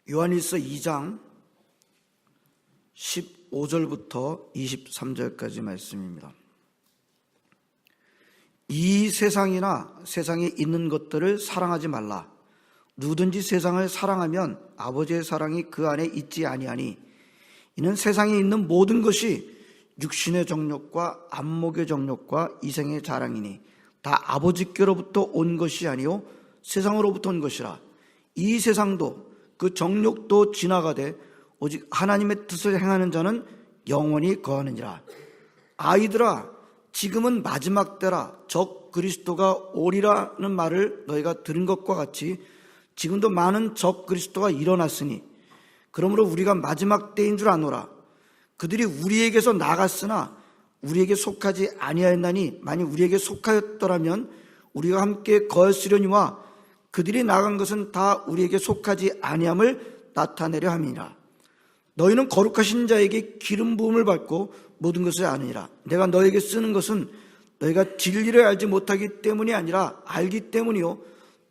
요한일서 2장 15절부터 23절까지 말씀입니다. 이 세상이나 세상에 있는 것들을 사랑하지 말라. 누구든지 세상을 사랑하면 아버지의 사랑이 그 안에 있지 아니하니 이는 세상에 있는 모든 것이 육신의 정욕과 안목의 정욕과 이생의 자랑이니 다 아버지께로부터 온 것이 아니요 세상으로부터 온 것이라. 이 세상도 그 정욕도 지나가되 오직 하나님의 뜻을 행하는 자는 영원히 거하느니라. 아이들아, 지금은 마지막 때라. 적 그리스도가 오리라는 말을 너희가 들은 것과 같이 지금도 많은 적 그리스도가 일어났으니 그러므로 우리가 마지막 때인 줄 아노라. 그들이 우리에게서 나갔으나 우리에게 속하지 아니하였나니 만일 우리에게 속하였더라면 우리가 함께 거했으려니와 그들이 나간 것은 다 우리에게 속하지 아니함을 나타내려 함이니라. 너희는 거룩하신 자에게 기름 부음을 받고 모든 것을 아느니라. 내가 너에게 쓰는 것은 너희가 진리를 알지 못하기 때문이 아니라 알기 때문이요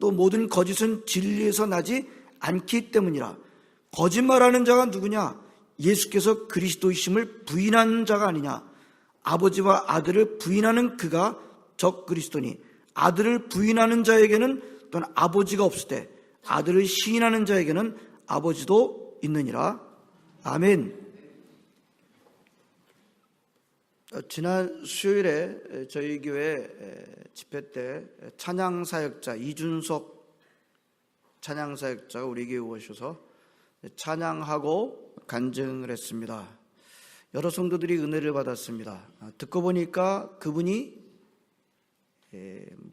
또 모든 거짓은 진리에서 나지 않기 때문이라. 거짓말하는 자가 누구냐? 예수께서 그리스도이심을 부인하는 자가 아니냐? 아버지와 아들을 부인하는 그가 적 그리스도니 아들을 부인하는 자에게는 또는 아버지가 없으되 아들을 시인하는 자에게는 아버지도 있느니라. 아멘. 지난 수요일에 저희 교회 집회 때 찬양사역자 이준석 찬양사역자가 우리 교회에 오셔서 찬양하고 간증을 했습니다. 여러 성도들이 은혜를 받았습니다. 듣고 보니까 그분이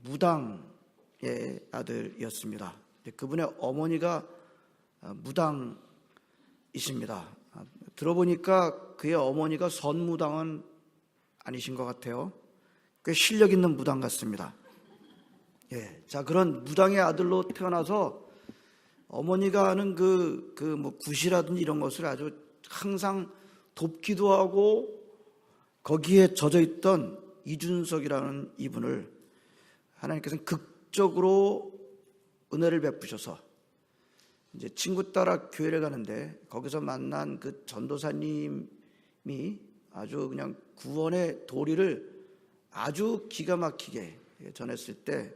무당의 아들이었습니다. 그분의 어머니가 무당이십니다. 들어보니까 그의 어머니가 선무당은 아니신 것 같아요. 꽤 실력 있는 무당 같습니다. 자, 그런 무당의 아들로 태어나서 어머니가 하는 뭐 굿이라든지 이런 것을 아주 항상 돕기도 하고 거기에 젖어 있던 이준석이라는 이분을 하나님께서는 극적으로 은혜를 베푸셔서 이제 친구 따라 교회를 가는데 거기서 만난 그 전도사님이 아주 그냥 구원의 도리를 아주 기가 막히게 전했을 때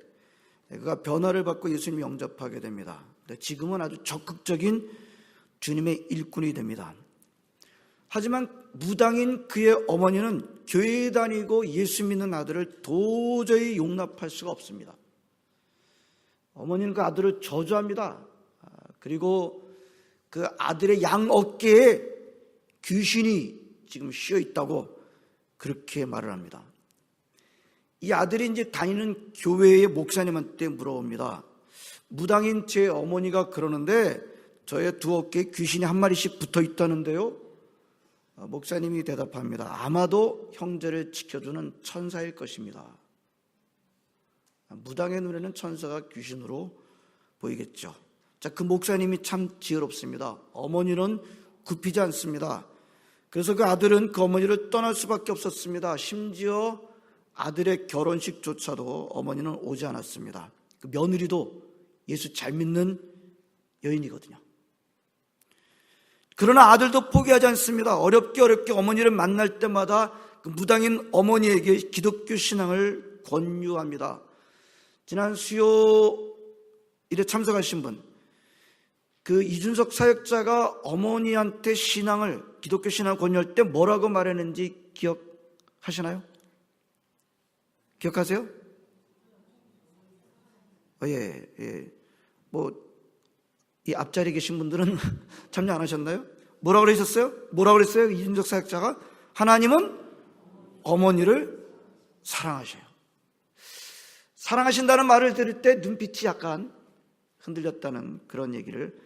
그가 변화를 받고 예수님 영접하게 됩니다. 지금은 아주 적극적인 주님의 일꾼이 됩니다. 하지만 무당인 그의 어머니는 교회에 다니고 예수 믿는 아들을 도저히 용납할 수가 없습니다. 어머니는 그 아들을 저주합니다. 그리고 그 아들의 양 어깨에 귀신이 지금 쉬어 있다고 그렇게 말을 합니다. 이 아들이 이제 다니는 교회의 목사님한테 물어봅니다. 무당인 제 어머니가 그러는데 저의 두 어깨에 귀신이 한 마리씩 붙어 있다는데요. 목사님이 대답합니다. 아마도 형제를 지켜주는 천사일 것입니다. 무당의 눈에는 천사가 귀신으로 보이겠죠. 자, 그 목사님이 참 지혜롭습니다. 어머니는 굽히지 않습니다. 그래서 그 아들은 그 어머니를 떠날 수밖에 없었습니다. 심지어 아들의 결혼식조차도 어머니는 오지 않았습니다. 그 며느리도 예수 잘 믿는 여인이거든요. 그러나 아들도 포기하지 않습니다. 어렵게 어머니를 만날 때마다 그 무당인 어머니에게 기독교 신앙을 권유합니다. 지난 수요일에 참석하신 분, 그 이준석 사역자가 어머니한테 기독교 신앙을 권유할 때 뭐라고 말했는지 기억하시나요? 기억하세요? 예. 이 앞자리에 계신 분들은 참여 안 하셨나요? 뭐라고 그러셨어요? 이준석 사역자가 하나님은 어머니를 사랑하셔요. 사랑하신다는 말을 들을 때 눈빛이 약간 흔들렸다는 그런 얘기를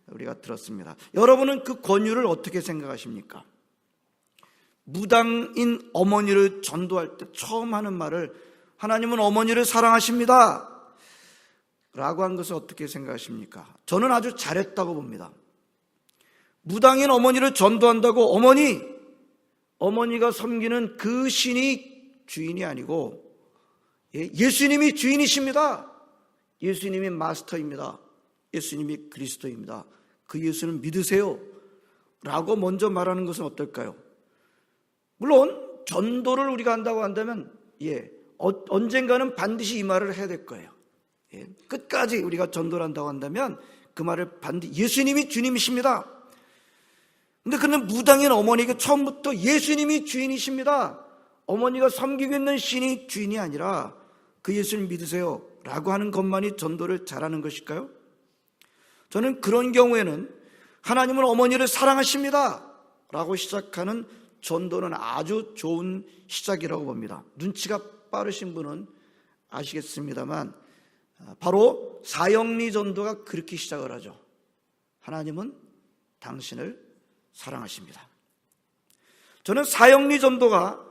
우리가 들었습니다. 여러분은 그 권유를 어떻게 생각하십니까? 무당인 어머니를 전도할 때 처음 하는 말을 하나님은 어머니를 사랑하십니다 라고 한 것을 어떻게 생각하십니까? 저는 아주 잘했다고 봅니다. 무당인 어머니를 전도한다고 어머니가 섬기는 그 신이 주인이 아니고 예수님이 주인이십니다. 예수님이 마스터입니다. 예수님이 그리스도입니다. 그 예수는 믿으세요 라고 먼저 말하는 것은 어떨까요? 물론 전도를 우리가 한다고 한다면 언젠가는 반드시 이 말을 해야 될 거예요. 끝까지 우리가 전도를 한다고 한다면 그 말을 반드시, 예수님이 주님이십니다. 근데 무당인 어머니가 처음부터 예수님이 주인이십니다, 어머니가 섬기고 있는 신이 주인이 아니라 그 예수님 믿으세요 라고 하는 것만이 전도를 잘하는 것일까요? 저는 그런 경우에는 하나님은 어머니를 사랑하십니다 라고 시작하는 전도는 아주 좋은 시작이라고 봅니다. 눈치가 빠르신 분은 아시겠습니다만 바로 사형리 전도가 그렇게 시작을 하죠. 하나님은 당신을 사랑하십니다. 저는 사형리 전도가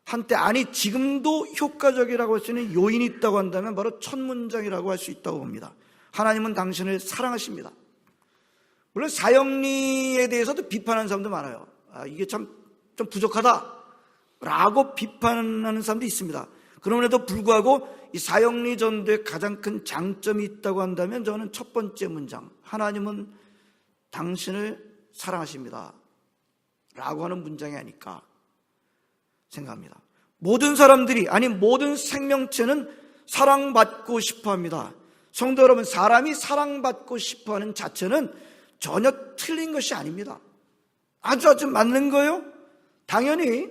한때, 아니 지금도 효과적이라고 할 수 있는 요인이 있다고 한다면 바로 첫 문장이라고 할 수 있다고 봅니다. 하나님은 당신을 사랑하십니다. 물론 사형리에 대해서도 비판하는 사람도 많아요. 이게 좀 부족하다 라고 비판하는 사람도 있습니다. 그럼에도 불구하고 이 사형리 전도의 가장 큰 장점이 있다고 한다면 저는 첫 번째 문장, 하나님은 당신을 사랑하십니다 라고 하는 문장이 아닐까 생각합니다. 모든 사람들이, 아니 모든 생명체는 사랑받고 싶어합니다. 성도 여러분, 사람이 사랑받고 싶어하는 자체는 전혀 틀린 것이 아닙니다. 아주 맞는 거예요. 당연히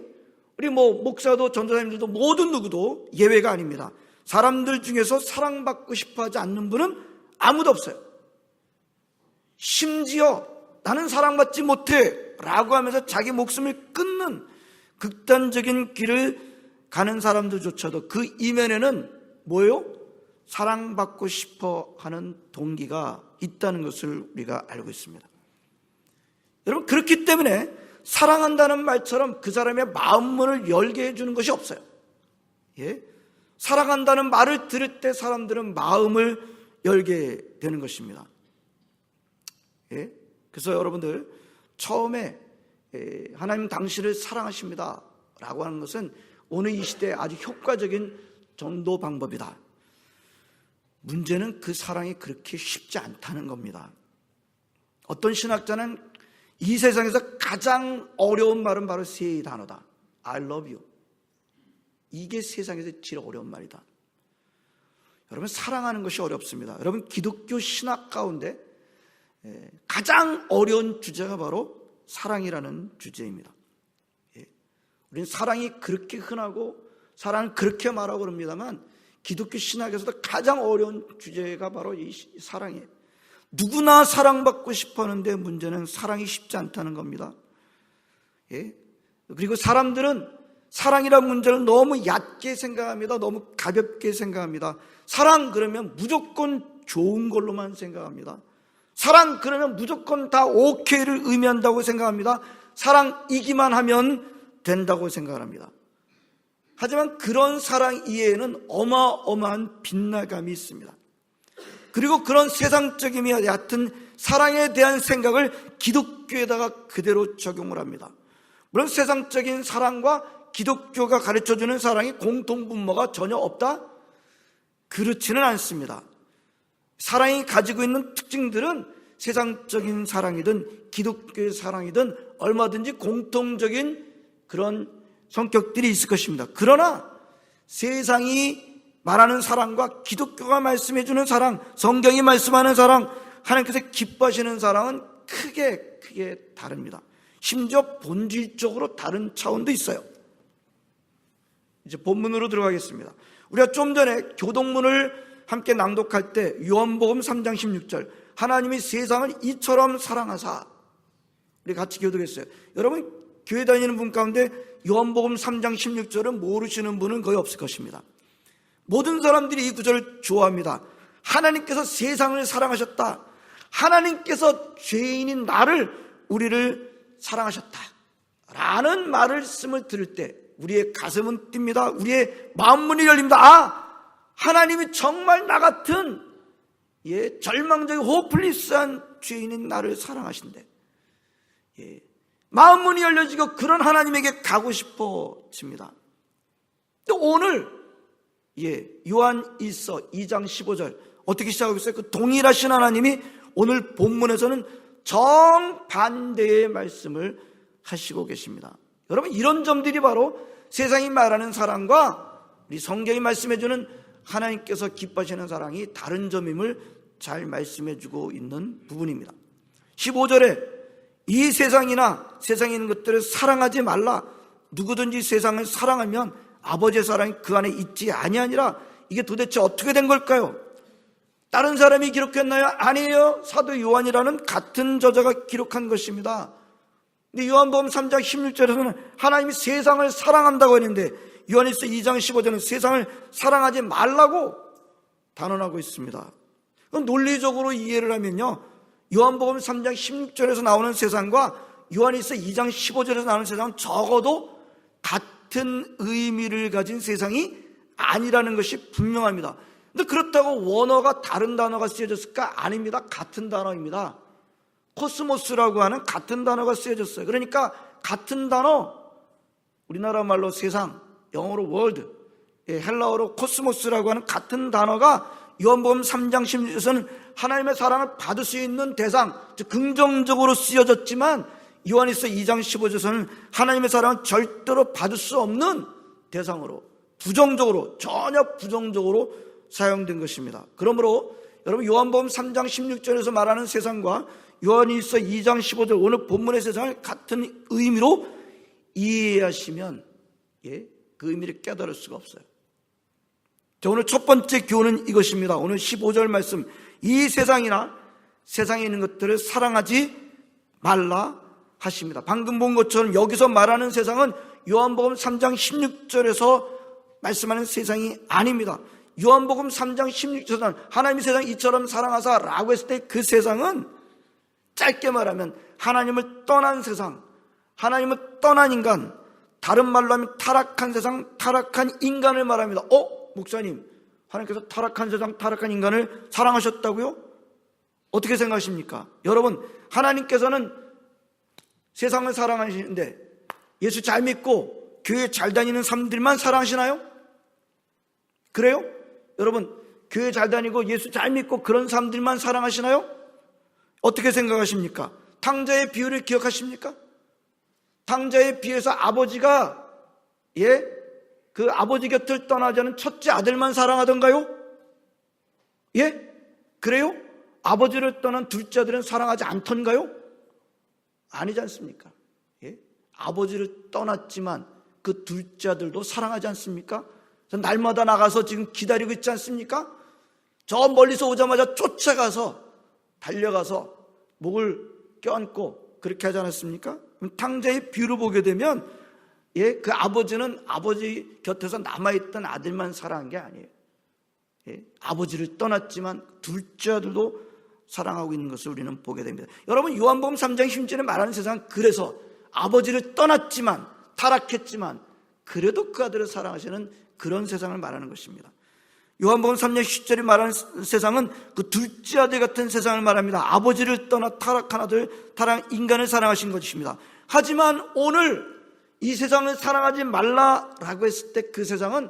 우리 목사도 전도사님들도 모든 누구도 예외가 아닙니다. 사람들 중에서 사랑받고 싶어하지 않는 분은 아무도 없어요. 심지어 나는 사랑받지 못해 라고 하면서 자기 목숨을 끊는 극단적인 길을 가는 사람들조차도 그 이면에는 뭐예요? 사랑받고 싶어 하는 동기가 있다는 것을 우리가 알고 있습니다. 여러분, 그렇기 때문에 사랑한다는 말처럼 그 사람의 마음문을 열게 해주는 것이 없어요. 사랑한다는 말을 들을 때 사람들은 마음을 열게 되는 것입니다. 그래서 여러분들, 처음에 하나님 당신을 사랑하십니다 라고 하는 것은 오늘 이 시대에 아주 효과적인 전도 방법이다. 문제는 그 사랑이 그렇게 쉽지 않다는 겁니다. 어떤 신학자는 이 세상에서 가장 어려운 말은 바로 세 단어다. I love you. 이게 세상에서 제일 어려운 말이다. 여러분, 사랑하는 것이 어렵습니다. 여러분, 기독교 신학 가운데 가장 어려운 주제가 바로 사랑이라는 주제입니다. 우리는 사랑이 그렇게 흔하고 사랑을 그렇게 말하고 그럽니다만 기독교 신학에서도 가장 어려운 주제가 바로 이 사랑이에요. 누구나 사랑받고 싶어 하는데 문제는 사랑이 쉽지 않다는 겁니다. 그리고 사람들은 사랑이라는 문제를 너무 얕게 생각합니다. 너무 가볍게 생각합니다. 사랑 그러면 무조건 좋은 걸로만 생각합니다. 사랑 그러면 무조건 다 오케이를 의미한다고 생각합니다. 사랑이기만 하면 된다고 생각합니다. 하지만 그런 사랑 이해에는 어마어마한 빗나감이 있습니다. 그리고 그런 세상적임이 얕은 사랑에 대한 생각을 기독교에다가 그대로 적용을 합니다. 물론 세상적인 사랑과 기독교가 가르쳐주는 사랑이 공통분모가 전혀 없다? 그렇지는 않습니다. 사랑이 가지고 있는 특징들은 세상적인 사랑이든 기독교의 사랑이든 얼마든지 공통적인 그런 성격들이 있을 것입니다. 그러나 세상이 말하는 사랑과 기독교가 말씀해주는 사랑, 성경이 말씀하는 사랑, 하나님께서 기뻐하시는 사랑은 크게 다릅니다. 심지어 본질적으로 다른 차원도 있어요. 이제 본문으로 들어가겠습니다. 우리가 좀 전에 교동문을 함께 낭독할 때 요한복음 3장 16절, 하나님이 세상을 이처럼 사랑하사, 우리 같이 교독했어요. 여러분, 교회 다니는 분 가운데 요한복음 3장 16절은 모르시는 분은 거의 없을 것입니다. 모든 사람들이 이 구절을 좋아합니다. 하나님께서 세상을 사랑하셨다. 하나님께서 죄인인 나를, 우리를 사랑하셨다 라는 말씀을 들을 때 우리의 가슴은 뜁니다. 우리의 마음문이 열립니다. 하나님이 정말 나 같은 절망적인 호플리스한 죄인인 나를 사랑하신대. 마음문이 열려지고 그런 하나님에게 가고 싶어집니다. 또 오늘 요한 1서 2장 15절 어떻게 시작하고 있어요? 그 동일하신 하나님이 오늘 본문에서는 정반대의 말씀을 하시고 계십니다. 여러분, 이런 점들이 바로 세상이 말하는 사랑과 우리 성경이 말씀해주는 하나님께서 기뻐하시는 사랑이 다른 점임을 잘 말씀해주고 있는 부분입니다. 15절에 이 세상이나 세상에 있는 것들을 사랑하지 말라. 누구든지 세상을 사랑하면 아버지의 사랑이 그 안에 있지 아니하니라. 이게 도대체 어떻게 된 걸까요? 다른 사람이 기록했나요? 아니에요. 사도 요한이라는 같은 저자가 기록한 것입니다. 근데 요한복음 3장 16절에서는 하나님이 세상을 사랑한다고 했는데 요한일서 2장 15절은 세상을 사랑하지 말라고 단언하고 있습니다. 그럼 논리적으로 이해를 하면요, 요한복음 3장 16절에서 나오는 세상과 요한일서 2장 15절에서 나오는 세상은 적어도 같은 의미를 가진 세상이 아니라는 것이 분명합니다. 근데 그렇다고 원어가 다른 단어가 쓰여졌을까? 아닙니다. 같은 단어입니다. 코스모스라고 하는 같은 단어가 쓰여졌어요. 그러니까 같은 단어, 우리나라 말로 세상, 영어로 월드, 헬라어로 코스모스라고 하는 같은 단어가 요한복음 3장 16절에서는 하나님의 사랑을 받을 수 있는 대상, 즉 긍정적으로 쓰여졌지만 요한일서 2장 15절에서는 하나님의 사랑은 절대로 받을 수 없는 대상으로, 부정적으로, 전혀 부정적으로 사용된 것입니다. 그러므로 여러분, 요한복음 3장 16절에서 말하는 세상과 요한일서 2장 15절 오늘 본문의 세상을 같은 의미로 이해하시면 그 의미를 깨달을 수가 없어요. 자, 오늘 첫 번째 교훈은 이것입니다. 오늘 15절 말씀, 이 세상이나 세상에 있는 것들을 사랑하지 말라 하십니다. 방금 본 것처럼 여기서 말하는 세상은 요한복음 3장 16절에서 말씀하는 세상이 아닙니다. 요한복음 3장 16절에서는 하나님이 세상 이처럼 사랑하사 라고 했을 때 그 세상은 짧게 말하면 하나님을 떠난 세상, 하나님을 떠난 인간, 다른 말로 하면 타락한 세상, 타락한 인간을 말합니다. 목사님, 하나님께서 타락한 세상, 타락한 인간을 사랑하셨다고요? 어떻게 생각하십니까? 여러분, 하나님께서는 세상을 사랑하시는데 예수 잘 믿고 교회 잘 다니는 사람들만 사랑하시나요? 그래요? 여러분, 교회 잘 다니고 예수 잘 믿고 그런 사람들만 사랑하시나요? 어떻게 생각하십니까? 탕자의 비유를 기억하십니까? 탕자의 비유에서 아버지가 그 아버지 곁을 떠나지 않은 첫째 아들만 사랑하던가요? 그래요? 아버지를 떠난 둘째 아들은 사랑하지 않던가요? 아니지 않습니까? 아버지를 떠났지만 그 둘째 아들도 사랑하지 않습니까? 날마다 나가서 지금 기다리고 있지 않습니까? 저 멀리서 오자마자 쫓아가서 달려가서 목을 껴안고 그렇게 하지 않았습니까? 탕자의 비유를 보게 되면 그 아버지는 아버지 곁에서 남아있던 아들만 사랑한 게 아니에요. 아버지를 떠났지만 둘째 아들도 사랑하고 있는 것을 우리는 보게 됩니다. 여러분, 요한복음 3장 16절에 말하는 세상은 그래서 아버지를 떠났지만, 타락했지만 그래도 그 아들을 사랑하시는 그런 세상을 말하는 것입니다. 요한복음 3장 10절에 말하는 세상은 그 둘째 아들 같은 세상을 말합니다. 아버지를 떠나 타락한 아들, 타락한 인간을 사랑하신 것입니다. 하지만 오늘 이 세상을 사랑하지 말라라고 했을 때 그 세상은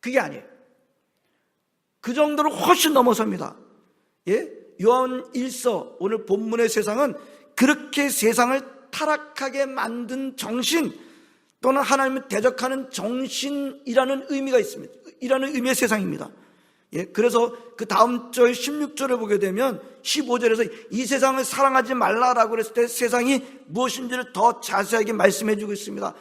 그게 아니에요. 그 정도로 훨씬 넘어섭니다. 요한 1서 오늘 본문의 세상은 그렇게 세상을 타락하게 만든 정신 또는 하나님을 대적하는 정신이라는 의미가 있습니다. 이라는 의미의 세상입니다. 그래서 그 다음 절 16절을 보게 되면 15절에서 이 세상을 사랑하지 말라라고 그랬을 때 세상이 무엇인지를 더 자세하게 말씀해 주고 있습니다.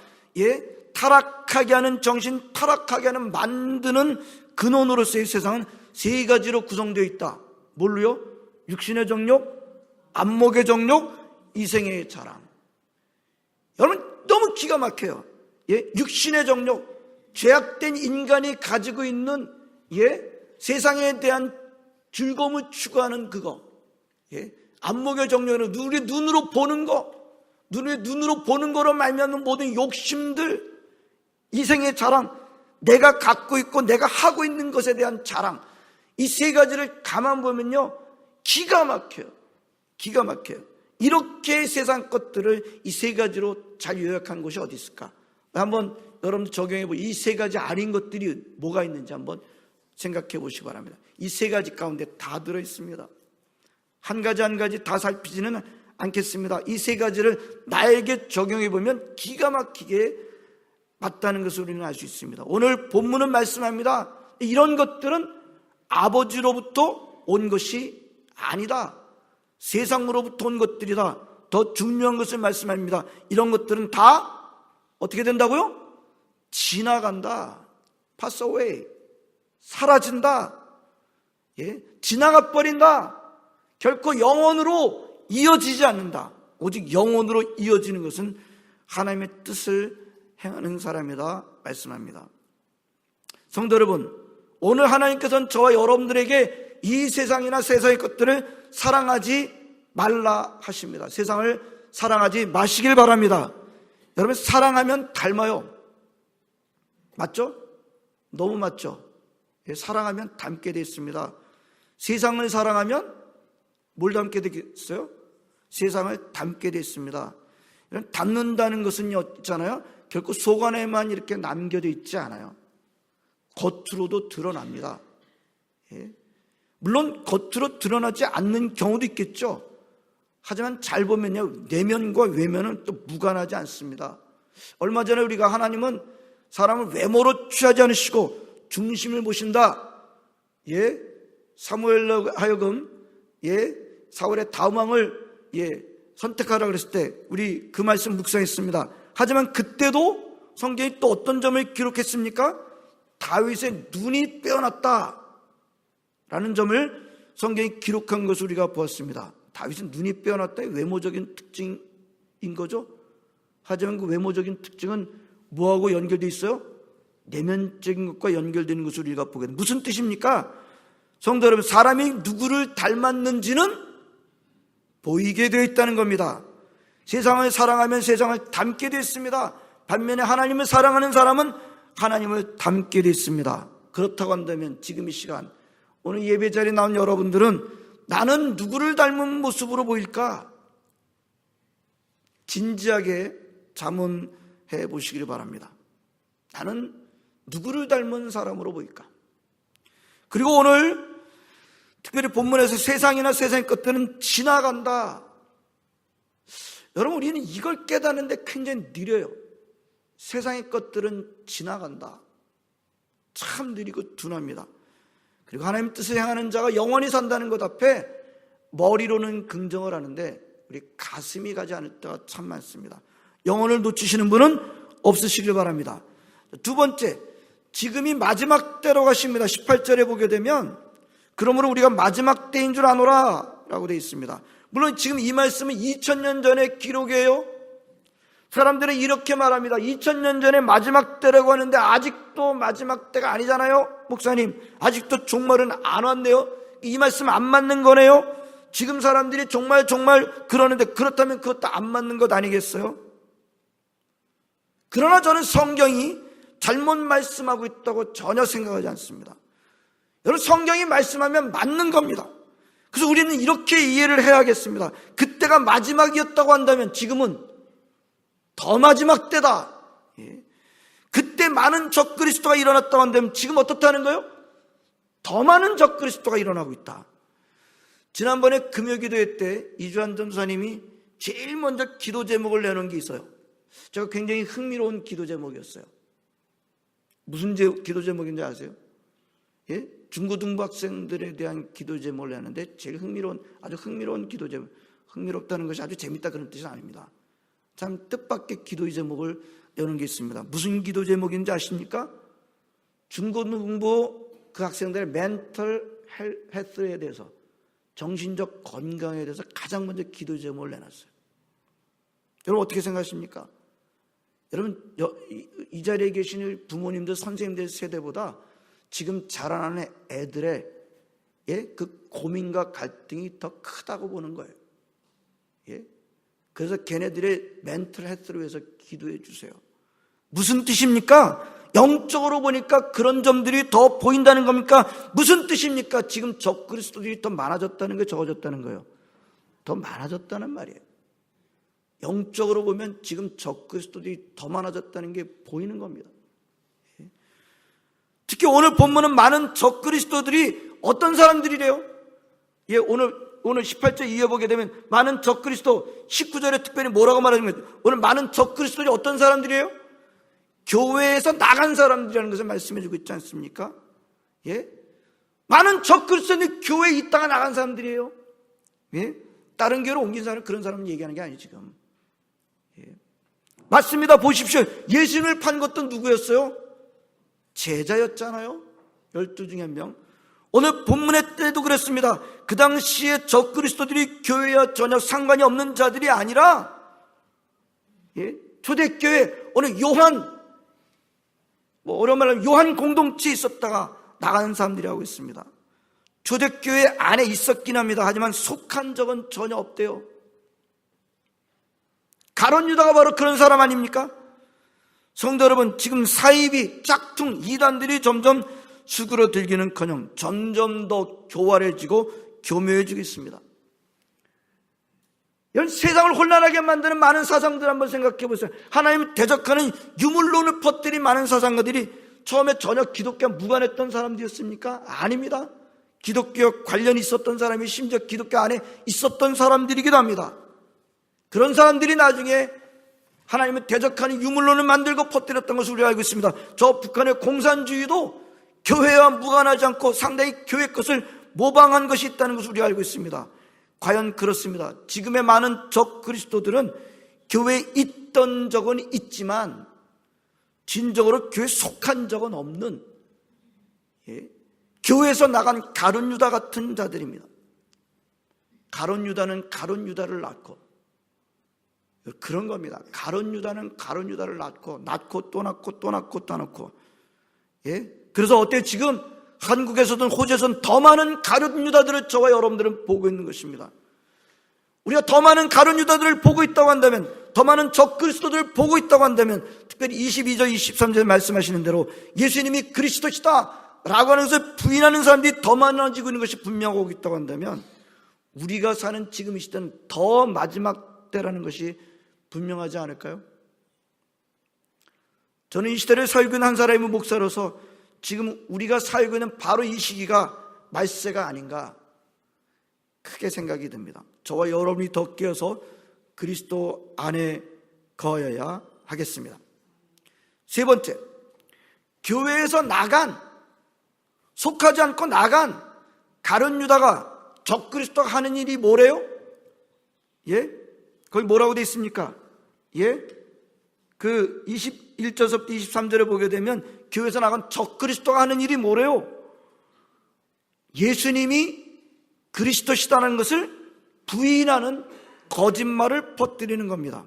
타락하게 하는 정신, 타락하게 하는 만드는 근원으로서의 세상은 세 가지로 구성되어 있다. 뭘로요? 육신의 정욕, 안목의 정욕, 이생의 자랑. 여러분, 너무 기가 막혀요. 육신의 정욕, 죄악된 인간이 가지고 있는 세상에 대한 즐거움을 추구하는 그거. 안목의 정욕은 우리 눈으로 보는 거, 눈으로 보는 거로 말미암는 모든 욕심들, 이생의 자랑, 내가 갖고 있고 내가 하고 있는 것에 대한 자랑. 이 세 가지를 가만 보면요, 기가 막혀요. 기가 막혀요. 이렇게 세상 것들을 이 세 가지로 잘 요약한 곳이 어디 있을까? 한번 여러분들 적용해보고 이 세 가지 아닌 것들이 뭐가 있는지 한번 생각해 보시기 바랍니다. 이 세 가지 가운데 다 들어있습니다. 한 가지 한 가지 다 살피지는 않겠습니다. 이 세 가지를 나에게 적용해 보면 기가 막히게 맞다는 것을 우리는 알 수 있습니다. 오늘 본문은 말씀합니다. 이런 것들은 아버지로부터 온 것이 아니다. 세상으로부터 온 것들이다. 더 중요한 것을 말씀합니다. 이런 것들은 다 어떻게 된다고요? 지나간다. pass away. 사라진다. 예? 지나가 버린다. 결코 영원으로 이어지지 않는다. 오직 영원으로 이어지는 것은 하나님의 뜻을 행하는 사람이다 말씀합니다. 성도 여러분, 오늘 하나님께서는 저와 여러분들에게 이 세상이나 세상의 것들을 사랑하지 말라 하십니다. 세상을 사랑하지 마시길 바랍니다. 여러분, 사랑하면 닮아요. 맞죠? 너무 맞죠? 사랑하면 닮게 되어 있습니다. 세상을 사랑하면 뭘 닮게 되겠어요? 세상을 닮게 되어 있습니다. 닮는다는 것은요, 있잖아요. 결코 속 안에만 이렇게 남겨져 있지 않아요. 겉으로도 드러납니다. 예. 물론 겉으로 드러나지 않는 경우도 있겠죠. 하지만 잘 보면요, 내면과 외면은 또 무관하지 않습니다. 얼마 전에 우리가 하나님은 사람을 외모로 취하지 않으시고 중심을 보신다. 예, 사무엘로 하여금 사울의 다음 왕을 선택하라 그랬을 때 우리 그 말씀 묵상했습니다. 하지만 그때도 성경이 또 어떤 점을 기록했습니까? 다윗의 눈이 빼어났다 라는 점을 성경이 기록한 것을 우리가 보았습니다. 다윗은 눈이 빼어났다의 외모적인 특징인 거죠. 하지만 그 외모적인 특징은 뭐하고 연결되어 있어요? 내면적인 것과 연결되는 것을 우리가 보게 됩니다. 무슨 뜻입니까? 성도 여러분, 사람이 누구를 닮았는지는 보이게 되어 있다는 겁니다. 세상을 사랑하면 세상을 닮게 되어 있습니다. 반면에 하나님을 사랑하는 사람은 하나님을 닮게 되어 있습니다. 그렇다고 한다면 지금 이 시간 오늘 예배 자리에 나온 여러분들은 나는 누구를 닮은 모습으로 보일까? 진지하게 자문해 보시기를 바랍니다. 나는 누구를 닮은 사람으로 보일까? 그리고 오늘 특별히 본문에서 세상이나 세상의 것들은 지나간다. 여러분, 우리는 이걸 깨닫는데 굉장히 느려요. 세상의 것들은 지나간다. 참 느리고 둔합니다. 그리고 하나님 뜻을 행하는 자가 영원히 산다는 것 앞에 머리로는 긍정을 하는데 우리 가슴이 가지 않을 때가 참 많습니다. 영혼을 놓치시는 분은 없으시길 바랍니다. 두 번째, 지금이 마지막 때로 가십니다. 18절에 보게 되면 그러므로 우리가 마지막 때인 줄 아노라 라고 되어 있습니다. 물론 지금 이 말씀은 2000년 전의 기록이에요. 사람들은 이렇게 말합니다. 2000년 전에 마지막 때라고 하는데 아직도 마지막 때가 아니잖아요. 목사님, 아직도 종말은 안 왔네요. 이 말씀 안 맞는 거네요. 지금 사람들이 정말 그러는데 그렇다면 그것도 안 맞는 것 아니겠어요? 그러나 저는 성경이 잘못 말씀하고 있다고 전혀 생각하지 않습니다. 여러분, 성경이 말씀하면 맞는 겁니다. 그래서 우리는 이렇게 이해를 해야겠습니다. 그때가 마지막이었다고 한다면 지금은 더 마지막 때다. 그때 많은 적그리스도가 일어났다고 한다면 지금 어떻다는 거예요? 더 많은 적그리스도가 일어나고 있다. 지난번에 금요기도회 때 이주한 전도사님이 제일 먼저 기도 제목을 내놓은 게 있어요. 제가 굉장히 흥미로운 기도 제목이었어요. 무슨 기도 제목인지 아세요? 예? 중고등부 학생들에 대한 기도 제목을 내는데 제일 아주 흥미로운 기도 제목. 흥미롭다는 것이 아주 재밌다 그런 뜻은 아닙니다. 참 뜻밖의 기도 제목을 여는 게 있습니다. 무슨 기도 제목인지 아십니까? 중고등부 그 학생들의 멘털 헬스에 대해서, 정신적 건강에 대해서 가장 먼저 기도 제목을 내놨어요. 여러분 어떻게 생각하십니까? 여러분 이 자리에 계신 부모님들, 선생님들 세대보다 지금 자라나는 애들의 그 고민과 갈등이 더 크다고 보는 거예요. 그래서 걔네들의 멘탈 헬스를 위해서 기도해 주세요. 무슨 뜻입니까? 영적으로 보니까 그런 점들이 더 보인다는 겁니까? 무슨 뜻입니까? 지금 적그리스도들이 더 많아졌다는 거예요? 적어졌다는 거예요? 더 많아졌다는 말이에요. 영적으로 보면 지금 적그리스도들이 더 많아졌다는 게 보이는 겁니다. 특히 오늘 본문은 많은 적그리스도들이 어떤 사람들이래요? 오늘 오늘 18절 이어보게 되면 많은 적그리스도, 19절에 특별히 뭐라고 말하는 거예요? 오늘 많은 적그리스도들이 어떤 사람들이에요? 교회에서 나간 사람들이라는 것을 말씀해 주고 있지 않습니까? 예? 많은 적그리스도들이 교회에 있다가 나간 사람들이에요. 예? 다른 교회로 옮긴 사람, 그런 사람을 얘기하는 게 아니에요, 지금. 예. 맞습니다. 보십시오. 예수님을 판 것도 누구였어요? 제자였잖아요. 12 중에 한 명. 오늘 본문의 때도 그랬습니다. 그 당시에 적그리스도들이 교회와 전혀 상관이 없는 자들이 아니라, 예? 초대교회, 오늘 요한, 어려운 말로 하면 요한 공동체에 있었다가 나가는 사람들이 하고 있습니다. 초대교회 안에 있었긴 합니다. 하지만 속한 적은 전혀 없대요. 가룟 유다가 바로 그런 사람 아닙니까? 성도 여러분, 지금 사이비, 짝퉁, 이단들이 점점 수그러들기는커녕 점점 더 교활해지고 교묘해지고 있습니다. 이런 세상을 혼란하게 만드는 많은 사상들 한번 생각해 보세요. 하나님을 대적하는 유물론을 퍼뜨린 많은 사상가들이 처음에 전혀 기독교와 무관했던 사람들이었습니까? 아닙니다. 기독교와 관련이 있었던 사람이 심지어 기독교 안에 있었던 사람들이기도 합니다. 그런 사람들이 나중에 하나님을 대적하는 유물론을 만들고 퍼뜨렸던 것을 우리가 알고 있습니다. 저 북한의 공산주의도 교회와 무관하지 않고 상당히 교회 것을 모방한 것이 있다는 것을 우리가 알고 있습니다. 과연 그렇습니다. 지금의 많은 적그리스도들은 교회에 있던 적은 있지만 진정으로 교회에 속한 적은 없는, 예, 교회에서 나간 가룟 유다 같은 자들입니다. 가룟 유다는 가룟 유다를 낳고, 그런 겁니다. 가룟 유다는 가룟 유다를 낳고 또 낳고 또 낳고 또 낳고. 예? 그래서 어때요? 지금 한국에서든 호주에서든 더 많은 가룟 유다들을 저와 여러분들은 보고 있는 것입니다. 우리가 더 많은 가룟 유다들을 보고 있다고 한다면, 더 많은 적그리스도들을 보고 있다고 한다면, 특별히 22절 23절에 말씀하시는 대로 예수님이 그리스도시다 라고 하는 것을 부인하는 사람들이 더 많아지고 있는 것이 분명하고 있다고 한다면, 우리가 사는 지금 이 시대는 더 마지막 때라는 것이 분명하지 않을까요? 저는 이 시대를 살고 있는 한 사람의 목사로서 지금 우리가 살고 있는 바로 이 시기가 말세가 아닌가 크게 생각이 듭니다. 저와 여러분이 더 깨어서 그리스도 안에 거하여야 하겠습니다. 세 번째, 교회에서 나간, 속하지 않고 나간 가룟 유다가 적그리스도가 하는 일이 뭐래요? 예? 거기 뭐라고 되어 있습니까? 예? 그 21절부터 23절에 보게 되면 교회에서 나간 적그리스도가 하는 일이 뭐래요? 예수님이 그리스도시다는 것을 부인하는 거짓말을 퍼뜨리는 겁니다.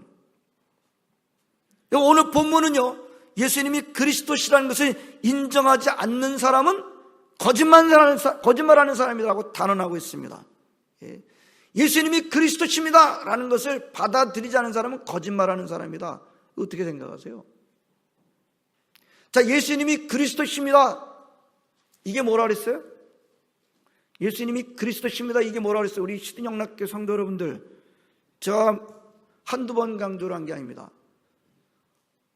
오늘 본문은요, 예수님이 그리스도시라는 것을 인정하지 않는 사람은 거짓말하는 사람이라고 단언하고 있습니다. 예수님이 그리스도십니다 라는 것을 받아들이지 않은 사람은 거짓말하는 사람이다. 어떻게 생각하세요? 자, 예수님이 그리스도십니다, 이게 뭐라 그랬어요? 예수님이 그리스도십니다, 이게 뭐라 그랬어요? 우리 시드영락교 성도 여러분들, 제가 한두 번 강조를 한 게 아닙니다.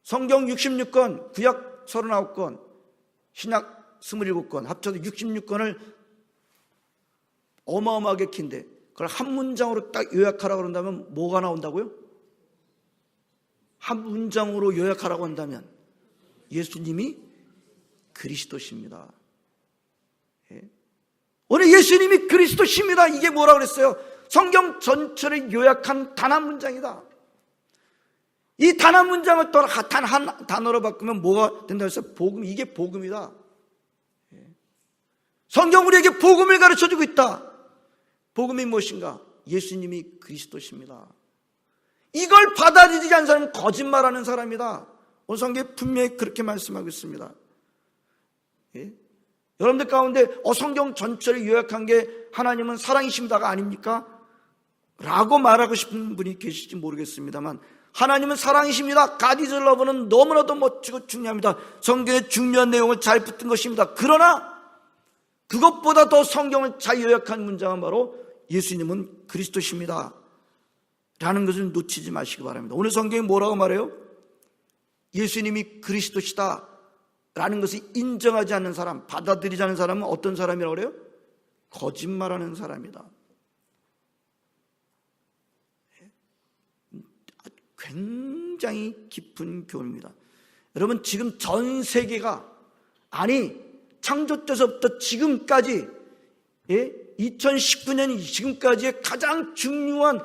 성경 66권, 구약 39권, 신약 27권, 합쳐서 66권을 어마어마하게 긴데 그걸 한 문장으로 딱 요약하라고 그런다면 뭐가 나온다고요? 한 문장으로 요약하라고 한다면 예수님이 그리스도십니다. 예. 오늘 예수님이 그리스도십니다, 이게 뭐라 그랬어요? 성경 전체를 요약한 단 한 문장이다. 이 단 한 문장을 또 단 한 단어로 바꾸면 뭐가 된다고 했어요? 복음, 이게 복음이다. 예. 성경 우리에게 복음을 가르쳐주고 있다. 복음이 무엇인가? 예수님이 그리스도십니다. 이걸 받아들이지 않는 사람은 거짓말하는 사람이다. 오늘 성경에 분명히 그렇게 말씀하고 있습니다. 예? 여러분들 가운데 성경 전체를 요약한 게 하나님은 사랑이십니다가 아닙니까? 라고 말하고 싶은 분이 계실지 모르겠습니다만, 하나님은 사랑이십니다, God is love는 너무나도 멋지고 중요합니다. 성경의 중요한 내용을 잘 붙든 것입니다. 그러나 그것보다 더 성경을 잘 요약한 문장은 바로 예수님은 그리스도십니다 라는 것을 놓치지 마시기 바랍니다. 오늘 성경이 뭐라고 말해요? 예수님이 그리스도시다 라는 것을 인정하지 않는 사람, 받아들이지 않는 사람은 어떤 사람이라고 그래요? 거짓말하는 사람이다. 굉장히 깊은 교훈입니다. 여러분, 지금 전 세계가, 아니 창조 때서부터 지금까지 2019년 지금까지의 가장 중요한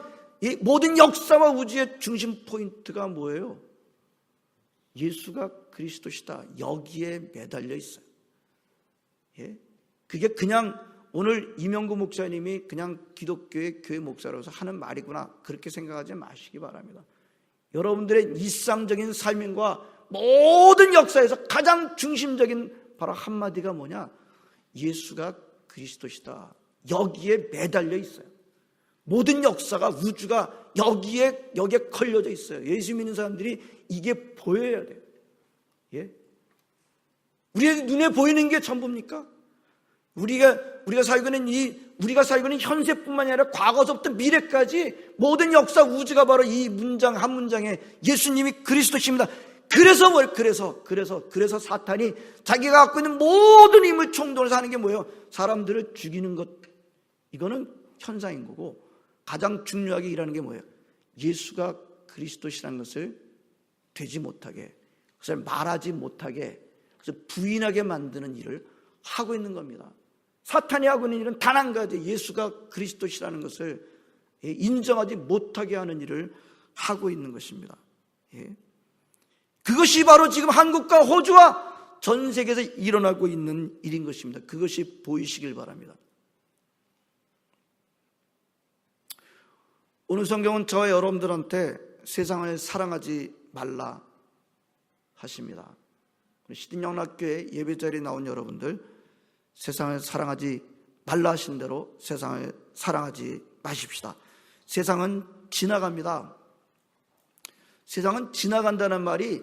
모든 역사와 우주의 중심 포인트가 뭐예요? 예수가 그리스도시다. 여기에 매달려 있어요. 그게 그냥 오늘 이명구 목사님이 그냥 기독교의 교회 목사로서 하는 말이구나, 그렇게 생각하지 마시기 바랍니다. 여러분들의 일상적인 삶과 모든 역사에서 가장 중심적인 바로 한마디가 뭐냐? 예수가 그리스도시다. 여기에 매달려 있어요. 모든 역사가, 우주가 여기에 걸려져 있어요. 예수 믿는 사람들이 이게 보여야 돼요. 우리의 눈에 보이는 게 전부입니까? 우리가 살고 있는 현세뿐만이 아니라 과거서부터 미래까지 모든 역사, 우주가 바로 이 문장 한 문장에 예수님이 그리스도십니다. 그래서 사탄이 자기가 갖고 있는 모든 힘을 총동원해서 하는 게 뭐예요? 사람들을 죽이는 것. 이거는 현상인 거고, 가장 중요하게 일하는 게 뭐예요? 예수가 그리스도시라는 것을 되지 못하게, 그것을 말하지 못하게, 그래서 부인하게 만드는 일을 하고 있는 겁니다. 사탄이 하고 있는 일은 단 한 가지, 예수가 그리스도시라는 것을 인정하지 못하게 하는 일을 하고 있는 것입니다. 그것이 바로 지금 한국과 호주와 전 세계에서 일어나고 있는 일인 것입니다. 그것이 보이시길 바랍니다. 오늘 성경은 저와 여러분들한테 세상을 사랑하지 말라 하십니다. 시든영락교회 예배자리에 나온 여러분들, 세상을 사랑하지 말라 하신 대로 세상을 사랑하지 마십시다. 세상은 지나갑니다. 세상은 지나간다는 말이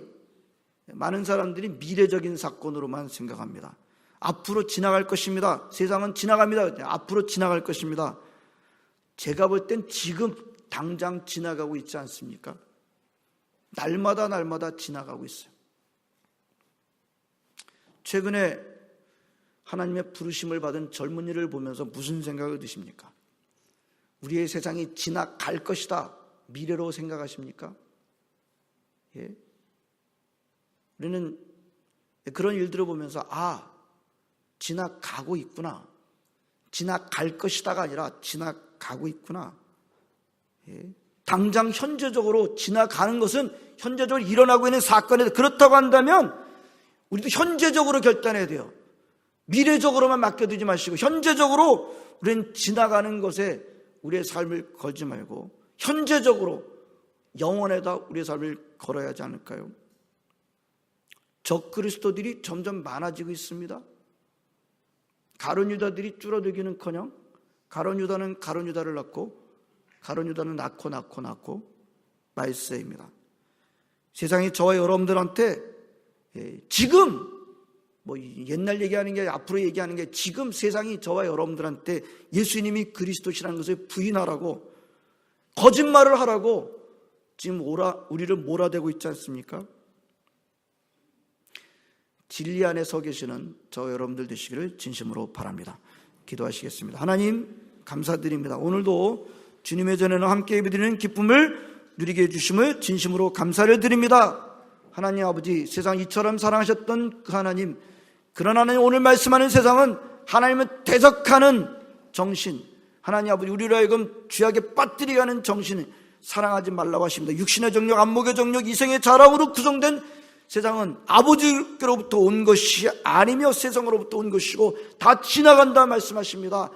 많은 사람들이 미래적인 사건으로만 생각합니다. 앞으로 지나갈 것입니다. 세상은 지나갑니다. 앞으로 지나갈 것입니다. 제가 볼 땐 지금 당장 지나가고 있지 않습니까? 날마다 지나가고 있어요. 최근에 하나님의 부르심을 받은 젊은이를 보면서 무슨 생각을 드십니까? 우리의 세상이 지나갈 것이다, 미래로 생각하십니까? 우리는 그런 일들을 보면서 지나가고 있구나, 지나갈 것이다가 아니라 지나가고 있구나. 당장 현재적으로 지나가는 것은 현재적으로 일어나고 있는 사건에, 그렇다고 한다면 우리도 현재적으로 결단해야 돼요. 미래적으로만 맡겨두지 마시고 현재적으로 우리는 지나가는 것에 우리의 삶을 걸지 말고 현재적으로 영원에다 우리의 삶을 걸어야 하지 않을까요? 적그리스도들이 점점 많아지고 있습니다. 가룟 유다들이 줄어들기는커녕 가룟 유다는 가룟 유다를 낳고 가룟 유다는 낳고 말세입니다. 세상이 저와 여러분들한테 지금 옛날 얘기하는 게 앞으로 얘기하는 게, 지금 세상이 저와 여러분들한테 예수님이 그리스도시라는 것을 부인하라고, 거짓말을 하라고 지금 우리를 몰아대고 있지 않습니까? 진리 안에 서 계시는 저와 여러분들 되시기를 진심으로 바랍니다. 기도하시겠습니다. 하나님 감사드립니다. 오늘도 주님의 전에는 함께 예배드리는 기쁨을 누리게 해주심을 진심으로 감사를 드립니다. 하나님 아버지, 세상 이처럼 사랑하셨던 그 하나님, 그러나 하나님, 오늘 말씀하는 세상은 하나님을 대적하는 정신, 하나님 아버지, 우리로 하여금 죄악에 빠뜨리게 하는 정신을 사랑하지 말라고 하십니다. 육신의 정욕, 안목의 정욕, 이생의 자랑으로 구성된 세상은 아버지께로부터 온 것이 아니며 세상으로부터 온 것이고 다 지나간다 말씀하십니다.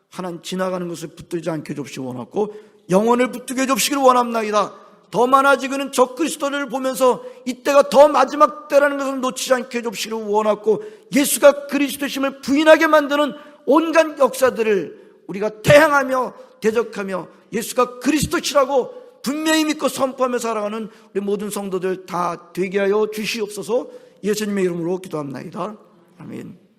하나님, 지나가는 것을 붙들지 않게 해주시기 원하고 영혼을 붙들게 해주시기를 원합나이다. 더 많아지고는 적그리스도를 보면서 이때가 더 마지막 때라는 것을 놓치지 않게 해주시기를 원하고, 예수가 그리스도심을 부인하게 만드는 온갖 역사들을 우리가 대항하며 대적하며 예수가 그리스도시라고 분명히 믿고 선포하며 살아가는 우리 모든 성도들 다 되게 하여 주시옵소서. 예수님의 이름으로 기도합나이다. 아멘.